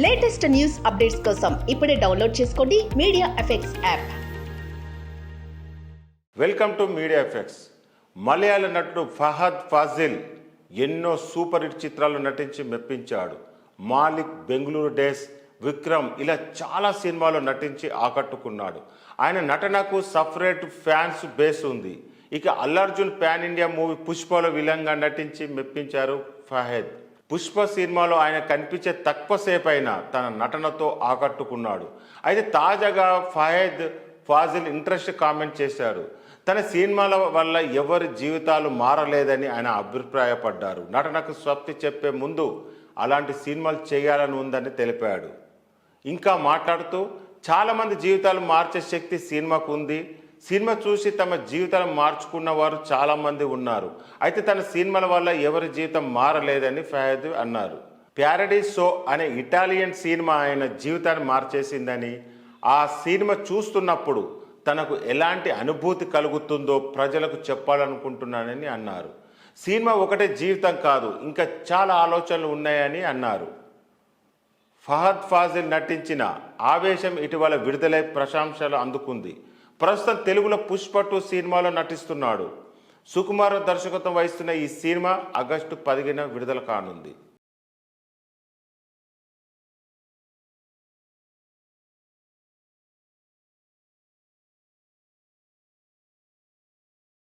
Latest news updates కోసం ఇప్పుడే download చేసుకోండి media effects app. Welcome to media effects. Malayalam నటుడు ఫహద్ ఫాజిల్ ఎన్నో సూపర్ హిట్ చిత్రాలు నటించి మెప్పించాడు. మాలిక్, బెంగళూరు డేస్, విక్రమ్ ఇలా చాలా సినిమాలు నటించి ఆకట్టుకున్నాడు. ఆయన నటనకు సపరేట్ ఫ్యాన్స్ బేస్ ఉంది. ఇక అల్లర్జున్ పాన్ ఇండియా మూవీ పుష్పలో విలన్గా నటించి మెప్పించారు ఫహద్. పుష్ప సినిమాలో ఆయన కనిపించే తక్కువ సేపు అయినా తన నటనతో ఆకట్టుకున్నాడు. అయితే తాజాగా ఫహద్ ఫాజిల్ ఇంట్రెస్ట్ కామెంట్ చేశారు. తన సినిమాల వల్ల ఎవరి జీవితాలు మారలేదని ఆయన అభిప్రాయపడ్డారు. నటనకు స్వస్తి చెప్పే ముందు అలాంటి సినిమాలు చేయాలని ఉందని తెలిపాడు. ఇంకా మాట్లాడుతూ చాలామంది జీవితాలు మార్చే శక్తి సినిమాకు ఉంది. సినిమా చూసి తమ జీవితాలు మార్చుకున్న వారు చాలామంది ఉన్నారు. అయితే తన సినిమాల వల్ల ఎవరి జీవితం మారలేదని ఫహద్ అన్నారు. ప్యారడైస్ షో అనే ఇటాలియన్ సినిమా ఆయన జీవితాన్ని మార్చేసిందని, ఆ సినిమా చూస్తున్నప్పుడు తనకు ఎలాంటి అనుభూతి కలుగుతుందో ప్రజలకు చెప్పాలనుకుంటున్నానని అన్నారు. సినిమా ఒకటే జీవితం కాదు, ఇంకా చాలా ఆలోచనలు ఉన్నాయని అన్నారు. ఫహద్ ఫాజిల్ నటించిన ఆవేశం ఇటీవల విడుదలై ప్రశంసలు అందుకుంది. ప్రస్తుతం తెలుగులో పుష్ప 2 సినిమాలో నటిస్తున్నాడు. సుకుమార్ దర్శకత్వం వహిస్తున్న ఈ సినిమా ఆగస్టు 10న విడుదల కానుంది.